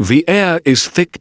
The air is thick,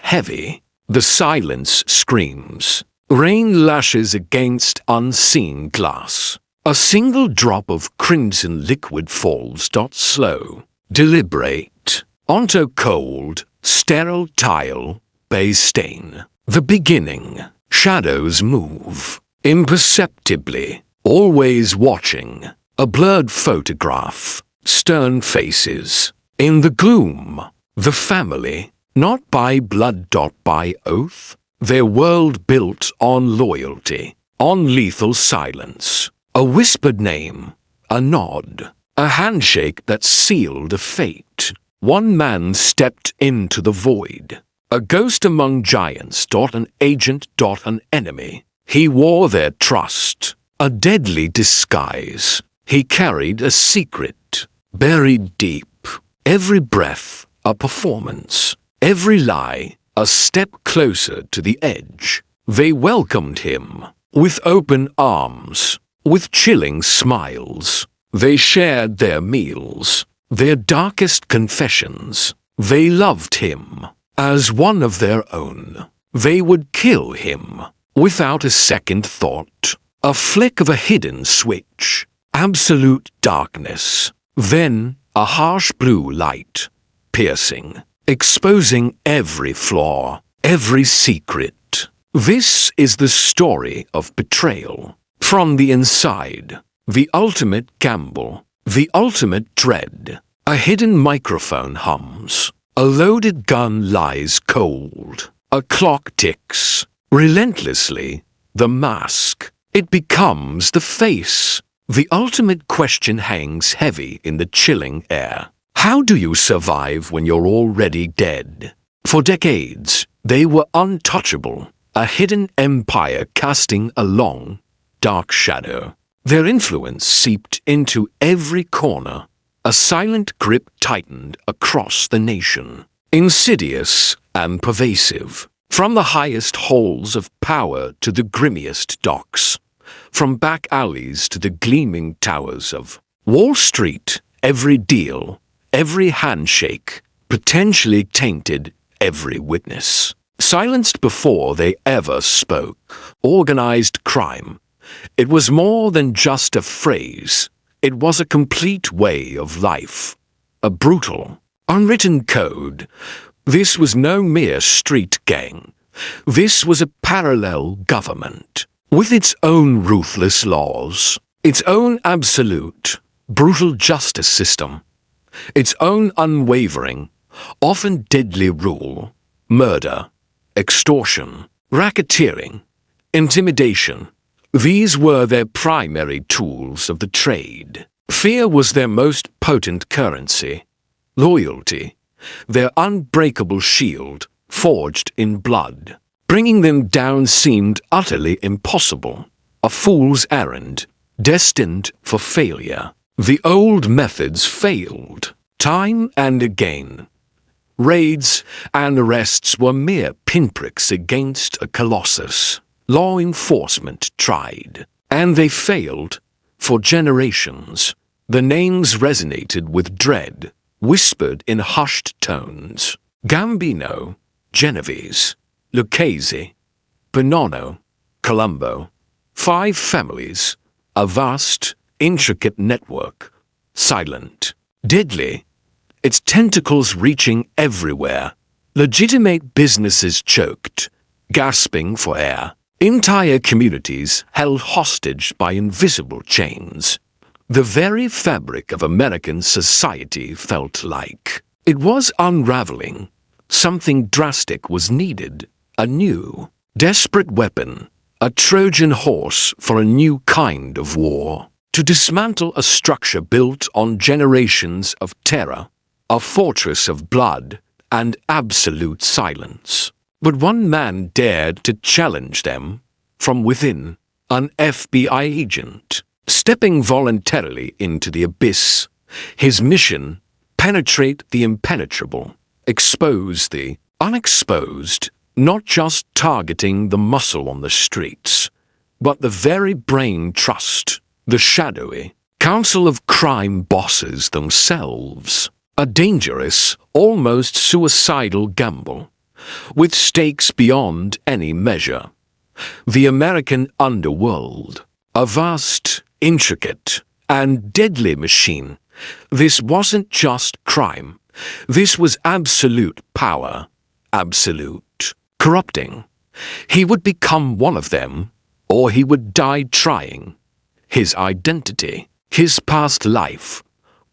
heavy. The silence screams. Rain lashes against unseen glass. A single drop of crimson liquid falls. Slow, deliberate, onto cold, sterile tile, base stain. The beginning. Shadows move, imperceptibly, always watching. A blurred photograph, stern faces. In the gloom, the family, not by blood, by oath. Their world built on loyalty, on lethal silence. A whispered name, a nod, a handshake that sealed a fate. One man stepped into the void. A ghost among giants, an agent, an enemy. He wore their trust, a deadly disguise. He carried a secret, buried deep. Every breath, a performance. Every lie, a step closer to the edge. They welcomed him with open arms, with chilling smiles. They shared their meals, their darkest confessions. They loved him as one of their own. They would kill him without a second thought. A flick of a hidden switch. Absolute darkness. Then a harsh blue light, piercing, exposing every flaw, every secret. This is the story of betrayal. From the inside, the ultimate gamble, the ultimate dread. A hidden microphone hums. A loaded gun lies cold. A clock ticks. Relentlessly, the mask. It becomes the face. The ultimate question hangs heavy in the chilling air. How do you survive when you're already dead? For decades, they were untouchable, a hidden empire casting a long, dark shadow. Their influence seeped into every corner. A silent grip tightened across the nation. Insidious and pervasive. From the highest halls of power to the grimmiest docks. From back alleys to the gleaming towers of Wall Street, every deal, every handshake, potentially tainted every witness. Silenced before they ever spoke. Organized crime. It was more than just a phrase. It was a complete way of life. A brutal, unwritten code. This was no mere street gang. This was a parallel government. With its own ruthless laws, its own absolute, brutal justice system, its own unwavering, often deadly rule, murder, extortion, racketeering, intimidation. These were their primary tools of the trade. Fear was their most potent currency. Loyalty, their unbreakable shield, forged in blood. Bringing them down seemed utterly impossible. A fool's errand, destined for failure. The old methods failed, time and again. Raids and arrests were mere pinpricks against a colossus. Law enforcement tried, and they failed. For generations, the names resonated with dread, whispered in hushed tones. Gambino, Genovese, Lucchese, Bonanno, Colombo. 5 families, a vast, intricate network, silent, deadly, its tentacles reaching everywhere. Legitimate businesses choked, gasping for air. Entire communities held hostage by invisible chains. The very fabric of American society felt like it was unraveling. Something drastic was needed. A new, desperate weapon. A Trojan horse for a new kind of war. To dismantle a structure built on generations of terror. A fortress of blood and absolute silence. But one man dared to challenge them from within, an FBI agent, stepping voluntarily into the abyss. His mission, penetrate the impenetrable, expose the unexposed, not just targeting the muscle on the streets, but the very brain trust, the shadowy council of crime bosses themselves. A dangerous, almost suicidal gamble, with stakes beyond any measure. The American underworld, a vast, intricate, and deadly machine. This wasn't just crime. This was absolute power, absolute, corrupting. He would become one of them, or he would die trying. His identity, his past life,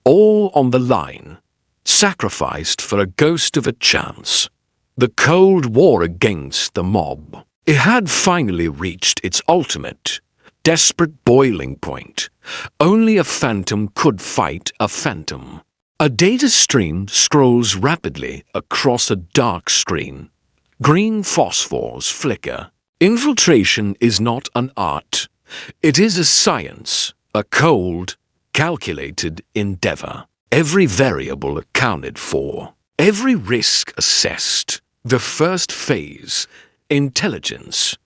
all on the line, sacrificed for a ghost of a chance. The Cold War against the mob. It had finally reached its ultimate, desperate boiling point. Only a phantom could fight a phantom. A data stream scrolls rapidly across a dark screen. Green phosphors flicker. Infiltration is not an art. It is a science, a cold, calculated endeavor. Every variable accounted for, every risk assessed. The first phase, intelligence.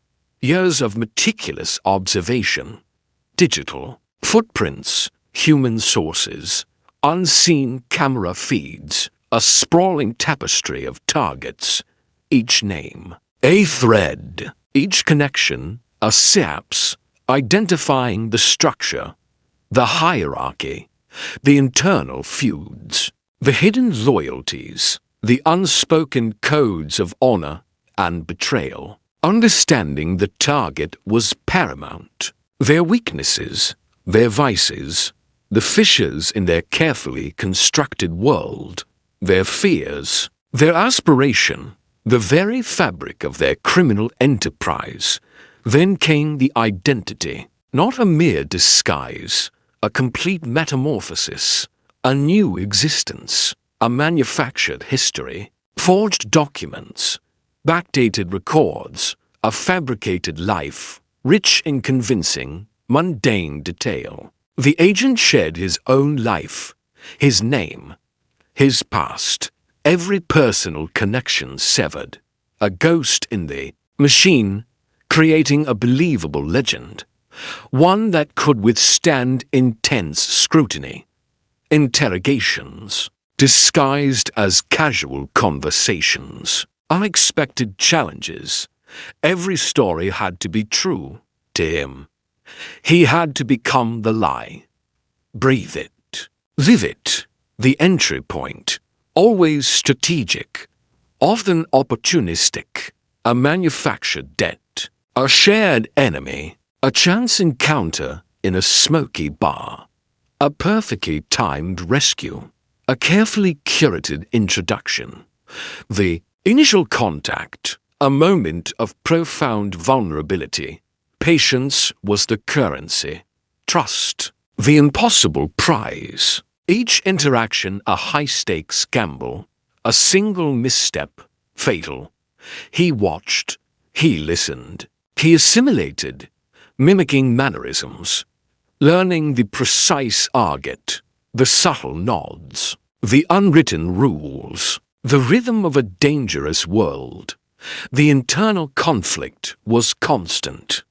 Years of meticulous observation. Digital, footprints, human sources, unseen camera feeds, a sprawling tapestry of targets, each name, a thread, each connection, a synapse, identifying the structure, the hierarchy, the internal feuds, the hidden loyalties, the unspoken codes of honor and betrayal. Understanding the target was paramount. Their weaknesses, their vices, the fissures in their carefully constructed world, their fears, their aspiration, the very fabric of their criminal enterprise. Then came the identity, not a mere disguise, a complete metamorphosis, a new existence, a manufactured history, forged documents, backdated records, a fabricated life, rich in convincing, mundane detail. The agent shared his own life, his name, his past, every personal connection severed, a ghost in the machine, creating a believable legend, one that could withstand intense scrutiny, interrogations, disguised as casual conversations, unexpected challenges. Every story had to be true to him. He had to become the lie. Breathe it. Live it. The entry point. Always strategic. Often opportunistic. A manufactured debt. A shared enemy. A chance encounter in a smoky bar. A perfectly timed rescue. A carefully curated introduction. The initial contact. A moment of profound vulnerability. Patience was the currency. Trust, the impossible prize. Each interaction a high-stakes gamble. A single misstep, fatal. He watched. He listened. He assimilated, mimicking mannerisms. Learning the precise argot, the subtle nods, the unwritten rules, the rhythm of a dangerous world. The internal conflict was constant.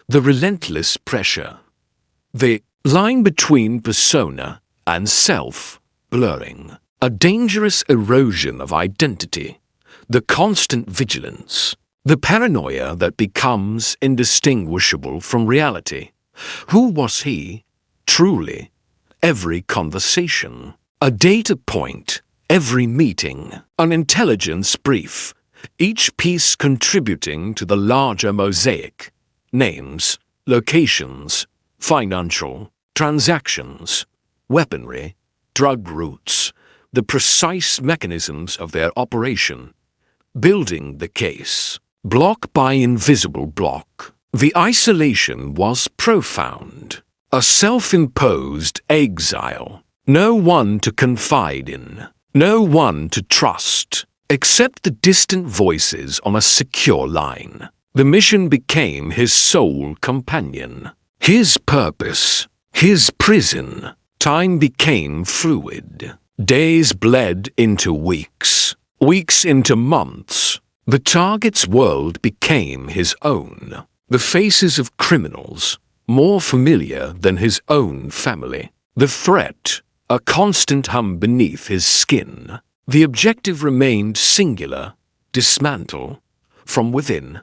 The relentless pressure. The line between persona and self blurring. A dangerous erosion of identity. The constant vigilance. The paranoia that becomes indistinguishable from reality. Who was he, truly? Every conversation. A data point. Every meeting. An intelligence brief. Each piece contributing to the larger mosaic. Names, locations, financial, transactions, weaponry, drug routes, the precise mechanisms of their operation. Building the case. Block by invisible block. The isolation was profound. A self-imposed exile. No one to confide in. No one to trust. Except the distant voices on a secure line. The mission became his sole companion. His purpose. His prison. Time became fluid. Days bled into weeks. Weeks into months. The target's world became his own. The faces of criminals, more familiar than his own family. The threat, a constant hum beneath his skin. The objective remained singular: dismantle, from within,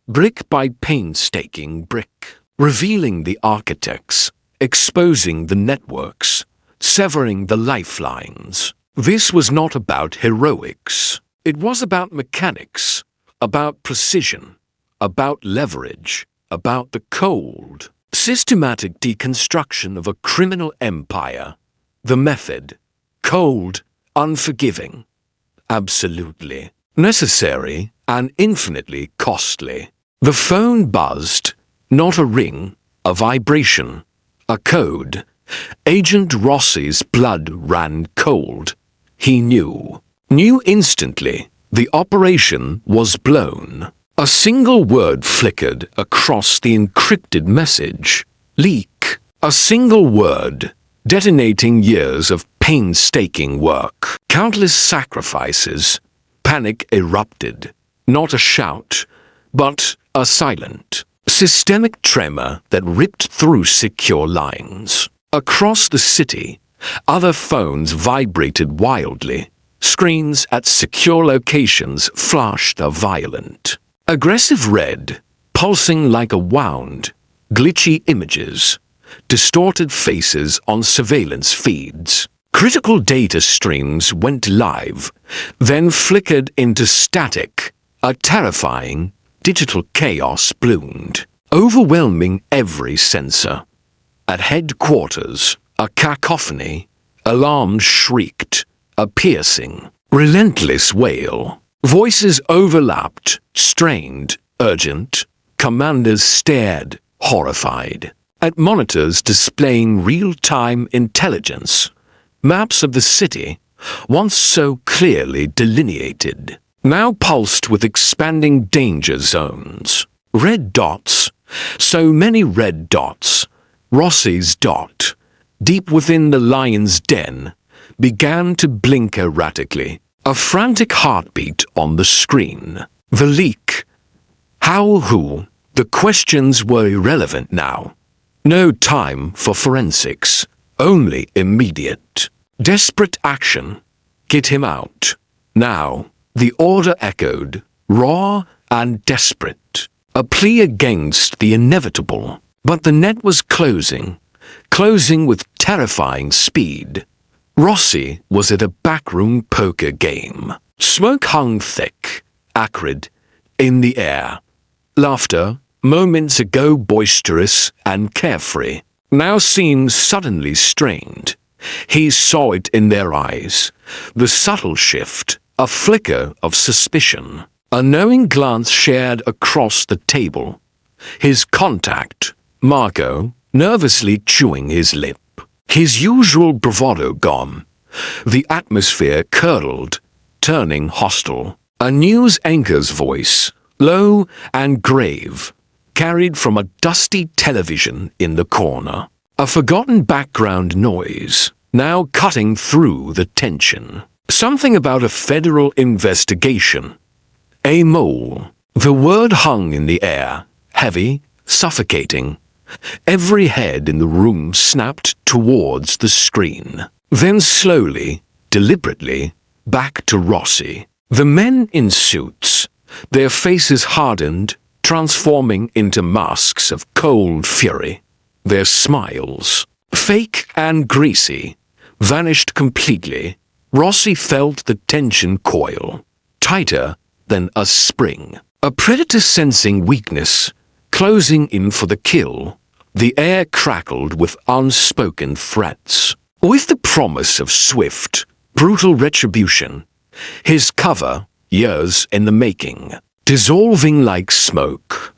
brick by painstaking brick, revealing the architects, exposing the networks, severing the lifelines. This was not about heroics. It was about mechanics, about precision, about leverage, about the cold, systematic deconstruction of a criminal empire. The method: cold, unforgiving, absolutely necessary and infinitely costly. The phone buzzed, not a ring, a vibration, a code. Agent Rossi's blood ran cold. He knew instantly. The operation was blown. A single word flickered across the encrypted message: leak. A single word, detonating years of painstaking work, countless sacrifices. Panic erupted. Not a shout, but a silent, systemic tremor that ripped through secure lines. Across the city, other phones vibrated wildly. Screens at secure locations flashed a violent, aggressive red, pulsing like a wound. Glitchy images, distorted faces on surveillance feeds. Critical data streams went live, then flickered into static. A terrifying, digital chaos bloomed, overwhelming every sensor. At headquarters, a cacophony. Alarms shrieked, a piercing, relentless wail. Voices overlapped, strained, urgent. Commanders stared, horrified, at monitors displaying real-time intelligence. Maps of the city, once so clearly delineated, now pulsed with expanding danger zones. Red dots, so many red dots. Rossi's dot, deep within the lion's den, began to blink erratically. A frantic heartbeat on the screen. The leak. How, who? The questions were irrelevant now. No time for forensics. Only immediate, desperate action. Get him out. Now. The order echoed, raw and desperate. A plea against the inevitable. But the net was closing with terrifying speed. Rossi was at a backroom poker game. Smoke hung thick, acrid, in the air. Laughter, moments ago boisterous and carefree, now seemed suddenly strained. He saw it in their eyes, the subtle shift, a flicker of suspicion. A knowing glance shared across the table. His contact, Marco, nervously chewing his lip. His usual bravado gone. The atmosphere curdled, turning hostile. A news anchor's voice, low and grave, carried from a dusty television in the corner. A forgotten background noise, now cutting through the tension. Something about a federal investigation. A mole. The word hung in the air, heavy, suffocating. Every head in the room snapped towards the screen. Then slowly, deliberately, back to Rossi. The men in suits, their faces hardened, transforming into masks of cold fury. Their smiles, fake and greasy, vanished completely. Rossi felt the tension coil, tighter than a spring. A predator sensing weakness, closing in for the kill. The air crackled with unspoken threats. With the promise of swift, brutal retribution, his cover, years in the making, dissolving like smoke,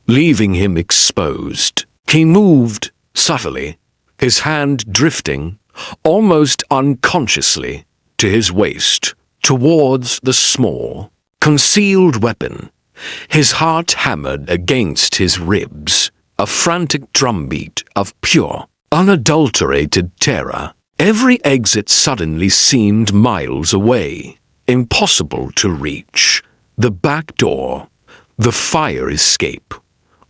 leaving him exposed. He moved, subtly, his hand drifting, almost unconsciously, to his waist, towards the small, concealed weapon. His heart hammered against his ribs, a frantic drumbeat of pure, unadulterated terror. Every exit suddenly seemed miles away, impossible to reach. The back door, the fire escape.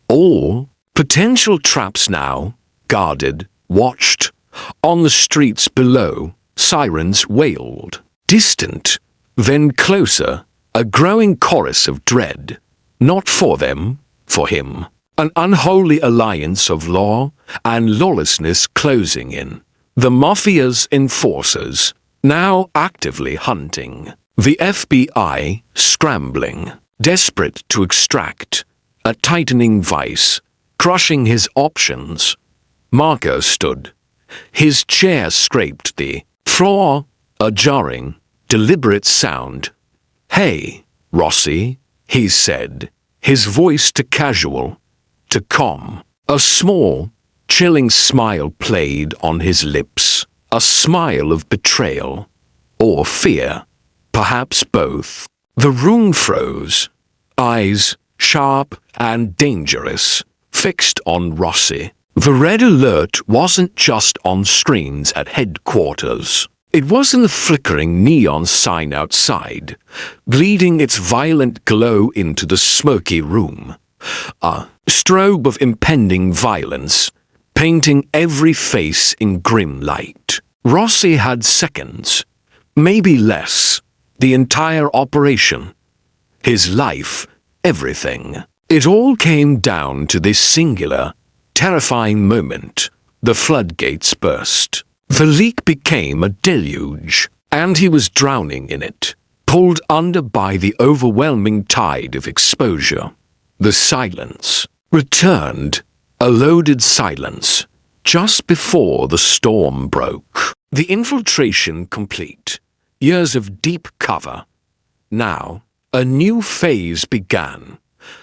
All potential traps now, guarded, watched, On the streets below, sirens wailed. Distant, then closer, a growing chorus of dread. Not for them, for him. An unholy alliance of law and lawlessness closing in. The Mafia's enforcers, now actively hunting. The FBI scrambling, desperate to extract. A tightening vice, crushing his options. Marco stood. His chair scraped the floor, a jarring, deliberate sound. "Hey, Rossi," he said, his voice too casual, to calm. A small, chilling smile played on his lips, a smile of betrayal, or fear, perhaps both. The room froze, eyes, sharp and dangerous, fixed on Rossi. The red alert wasn't just on screens at headquarters. It was in the flickering neon sign outside, bleeding its violent glow into the smoky room. A strobe of impending violence, painting every face in grim light. Rossi had seconds, maybe less, the entire operation. His life, everything. It all came down to this singular, terrifying moment. The floodgates burst. The leak became a deluge, and he was drowning in it, pulled under by the overwhelming tide of exposure. The silence returned, a loaded silence, just before the storm broke. The infiltration complete. Years of deep cover. Now, a new phase began.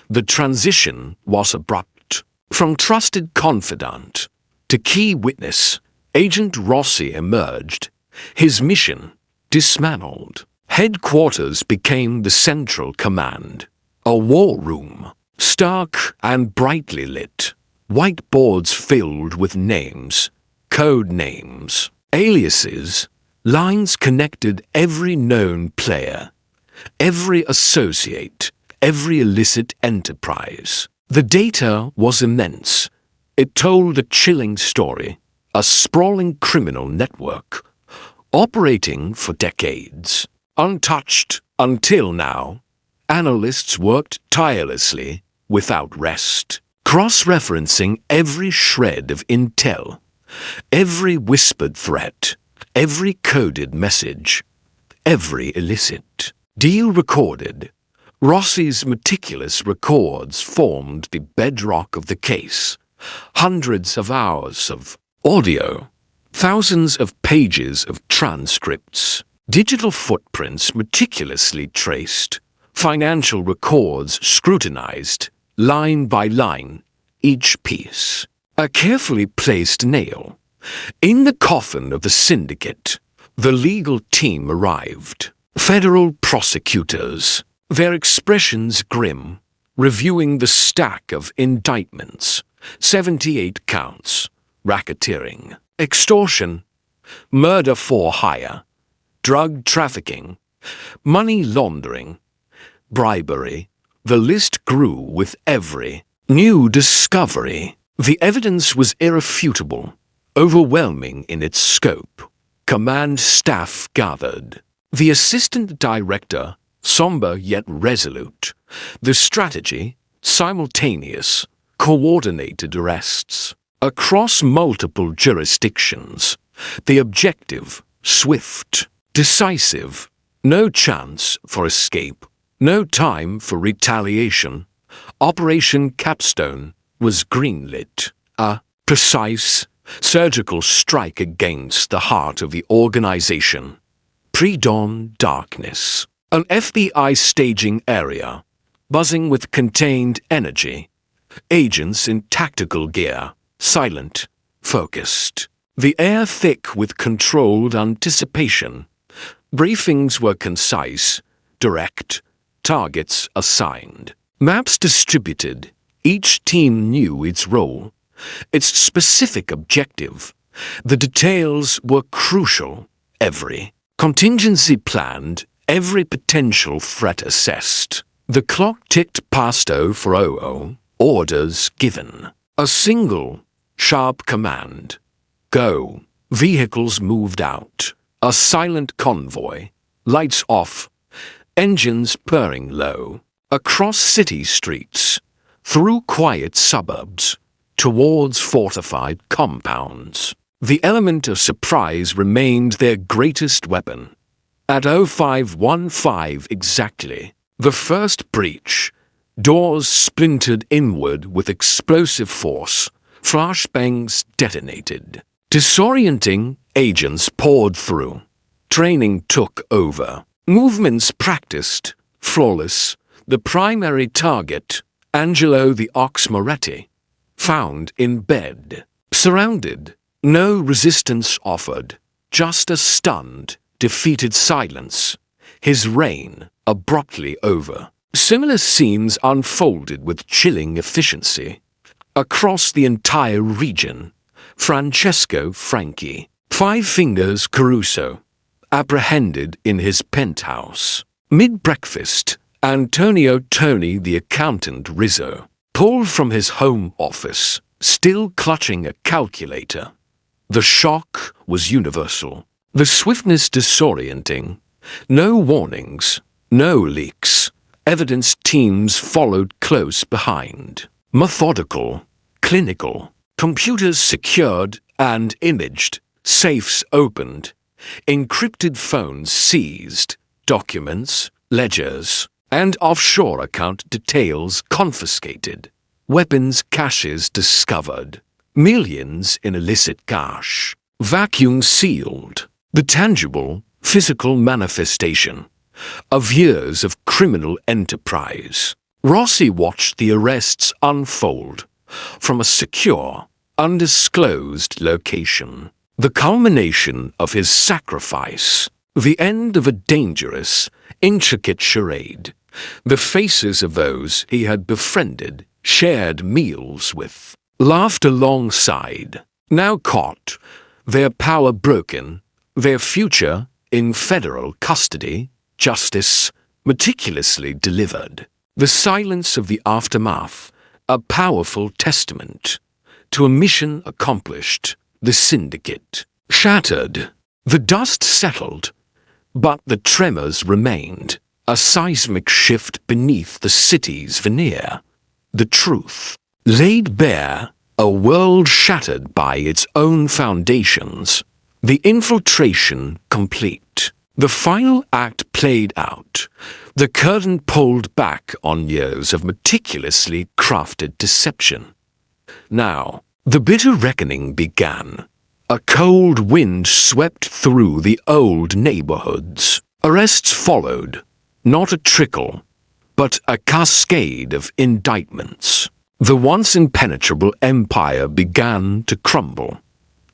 The transition was abrupt. From trusted confidant to key witness, Agent Rossi emerged. His mission dismantled. Headquarters became the central command. A war room, stark and brightly lit. Whiteboards filled with names, code names, aliases. Lines connected every known player, every associate, every illicit enterprise. The data was immense. It told a chilling story, a sprawling criminal network, operating for decades, untouched until now. Analysts worked tirelessly, without rest, cross-referencing every shred of intel, every whispered threat, every coded message, every illicit deal recorded. Rossi's meticulous records formed the bedrock of the case. Hundreds of hours of audio, thousands of pages of transcripts, digital footprints meticulously traced, financial records scrutinized, line by line, each piece. A carefully placed nail. In the coffin of the syndicate, the legal team arrived. Federal prosecutors, their expressions grim, reviewing the stack of indictments. 78 counts. Racketeering, extortion, murder for hire, drug trafficking, money laundering, bribery. The list grew with every new discovery. The evidence was irrefutable, overwhelming in its scope. Command staff gathered. The assistant director, somber yet resolute. The strategy, simultaneous, coordinated arrests. Across multiple jurisdictions. The objective, swift, decisive. No chance for escape. No time for retaliation. Operation Capstone was greenlit. A precise, surgical strike against the heart of the organization. Pre-dawn darkness. An FBI staging area, buzzing with contained energy. Agents in tactical gear, silent, focused. The air thick with controlled anticipation. Briefings were concise, direct, targets assigned. Maps distributed. Each team knew its role, its specific objective. The details were crucial. Every contingency planned, every potential threat assessed. The clock ticked past 0400, orders given. A single, sharp command. Go. Vehicles moved out. A silent convoy. Lights off. Engines purring low. Across city streets. Through quiet suburbs. Towards fortified compounds. The element of surprise remained their greatest weapon. At 0515 exactly, the first breach. Doors splintered inward with explosive force. Flashbangs detonated. Disorienting, agents poured through. Training took over. Movements practiced. Flawless. The primary target, Angelo the Ox Moretti, found in bed. Surrounded. No resistance offered. Just a stunned, defeated silence. His reign abruptly over. Similar scenes unfolded with chilling efficiency. Across the entire region, Francesco Franchi, Five Fingers Caruso, apprehended in his penthouse. Mid-breakfast, Antonio Tony the accountant Rizzo, pulled from his home office, still clutching a calculator. The shock was universal. The swiftness disorienting. No warnings, no leaks. Evidence teams followed close behind. Methodical, clinical. Computers secured and imaged. Safes opened. Encrypted phones seized. Documents, ledgers, and offshore account details confiscated. Weapons caches discovered. Millions in illicit cash. Vacuum sealed. The tangible, physical manifestation of years of criminal enterprise. Rossi watched the arrests unfold from a secure, undisclosed location. The culmination of his sacrifice. The end of a dangerous, intricate charade. The faces of those he had befriended, shared meals with, laughed alongside, now caught, their power broken, their future in federal custody, justice meticulously delivered. The silence of the aftermath, a powerful testament to a mission accomplished. The syndicate shattered. The dust settled, but the tremors remained, a seismic shift beneath the city's veneer. The truth laid bare, a world shattered by its own foundations. The infiltration complete. The final act played out. The curtain pulled back on years of meticulously crafted deception. Now, the bitter reckoning began. A cold wind swept through the old neighborhoods. Arrests followed, not a trickle, but a cascade of indictments. The once impenetrable empire began to crumble.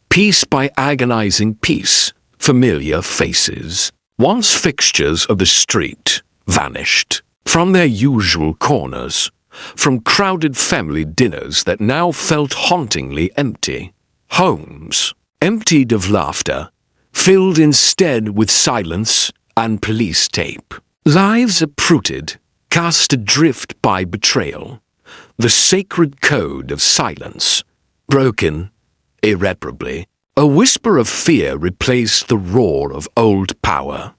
Piece by agonizing piece, familiar faces, once fixtures of the street, vanished from their usual corners, from crowded family dinners that now felt hauntingly empty. Homes, emptied of laughter, filled instead with silence and police tape. Lives uprooted, cast adrift by betrayal. The sacred code of silence, broken irreparably. A whisper of fear replaced the roar of old power.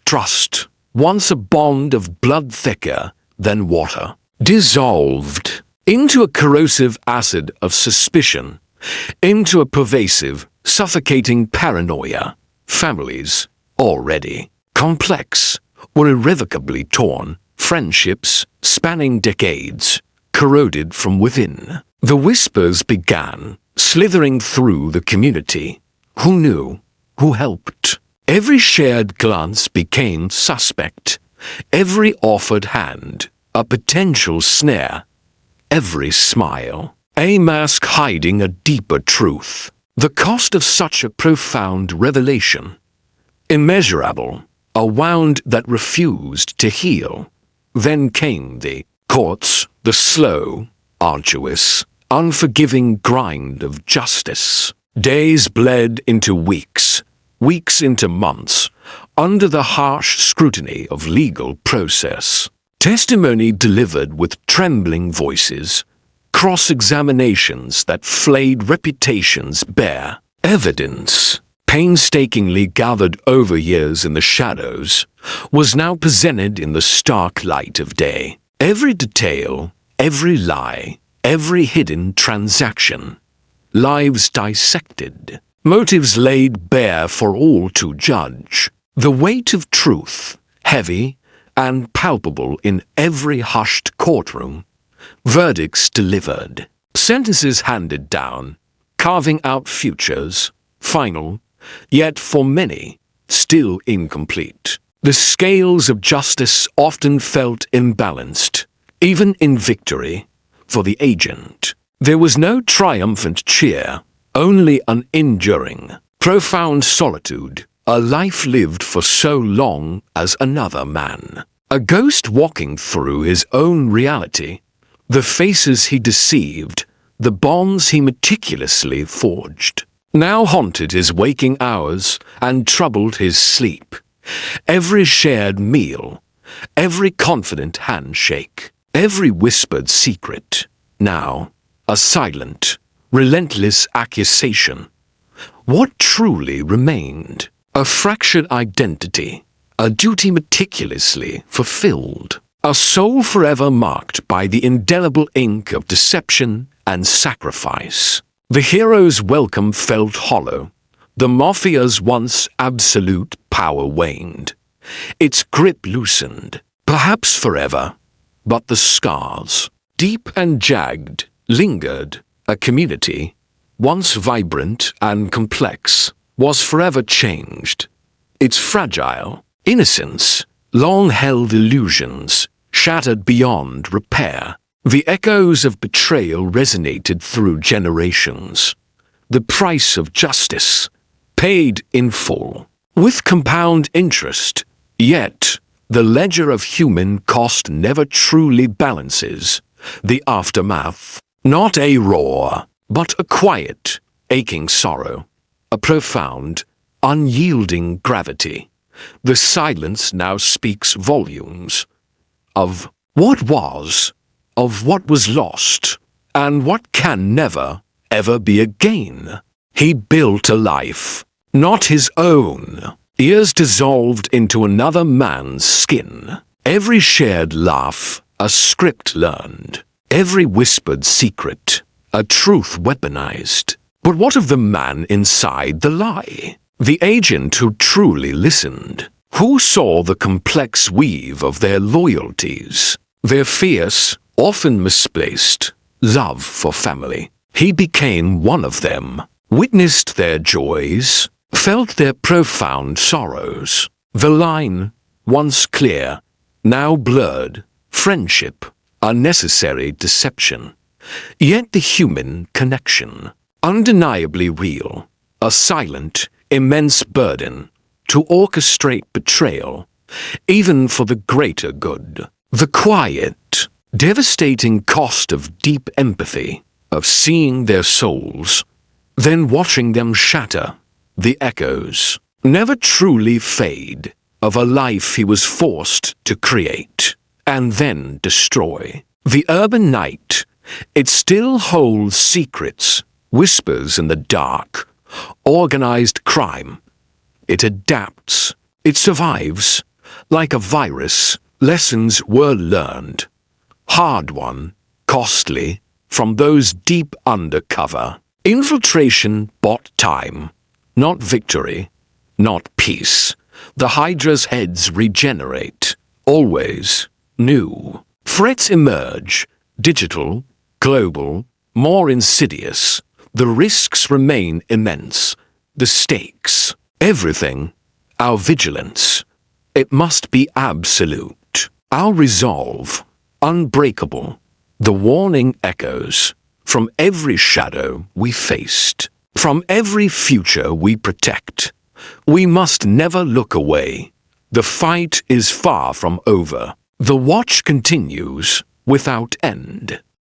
Trust, once a bond of blood thicker than water, dissolved into a corrosive acid of suspicion, into a pervasive, suffocating paranoia. Families, already complex, were irrevocably torn. Friendships, spanning decades, corroded from within. The whispers began, slithering through the community. Who knew? Who helped? Every shared glance became suspect. Every offered hand, a potential snare. Every smile, a mask hiding a deeper truth. The cost of such a profound revelation. Immeasurable, a wound that refused to heal. Then came the courts, the slow, arduous, unforgiving grind of justice. Days bled into weeks, weeks into months, under the harsh scrutiny of legal process. Testimony delivered with trembling voices, cross-examinations that flayed reputations bare, evidence painstakingly gathered over years in the shadows, was now presented in the stark light of day. Every detail, every lie, every hidden transaction. Lives dissected, motives laid bare for all to judge. The weight of truth, heavy and palpable in every hushed courtroom. Verdicts delivered, sentences handed down, carving out futures, final, yet for many, still incomplete. The scales of justice often felt imbalanced, even in victory, for the agent. There was no triumphant cheer, only an enduring, profound solitude, a life lived for so long as another man. A ghost walking through his own reality, the faces he deceived, the bonds he meticulously forged, now haunted his waking hours and troubled his sleep. Every shared meal, every confident handshake, every whispered secret, now a silent, relentless accusation. What truly remained? A fractured identity, a duty meticulously fulfilled, a soul forever marked by the indelible ink of deception and sacrifice. The hero's welcome felt hollow. The Mafia's once absolute power waned. Its grip loosened, perhaps forever, but the scars, deep and jagged, lingered. A community, once vibrant and complex, was forever changed. Its fragile innocence, long-held illusions, shattered beyond repair. The echoes of betrayal resonated through generations. The price of justice, paid in full, with compound interest, yet the ledger of human cost never truly balances. The aftermath, not a roar, but a quiet, aching sorrow, a profound, unyielding gravity. The silence now speaks volumes of what was, of what was lost, and what can never, ever be again. He built a life, not his own, years dissolved into another man's skin. Every shared laugh, a script learned. Every whispered secret, a truth weaponized. But what of the man inside the lie? The agent who truly listened, who saw the complex weave of their loyalties, their fierce, often misplaced, love for family. He became one of them, witnessed their joys, felt their profound sorrows. The line, once clear, now blurred, friendship, a necessary deception. Yet the human connection, undeniably real, a silent, immense burden to orchestrate betrayal, even for the greater good. The quiet, devastating cost of deep empathy, of seeing their souls, then watching them shatter. The echoes never truly fade of a life he was forced to create and then destroy. The urban night, it still holds secrets, whispers in the dark, organized crime. It adapts, it survives, like a virus. Lessons were learned, hard-won, costly, from those deep undercover. Infiltration bought time, not victory, not peace. The Hydra's heads regenerate, always new. Threats emerge, digital, global, more insidious. The risks remain immense. The stakes, everything, our vigilance. It must be absolute. Our resolve, unbreakable. The warning echoes from every shadow we faced, from every future we protect. We must never look away. The fight is far from over. The watch continues without end.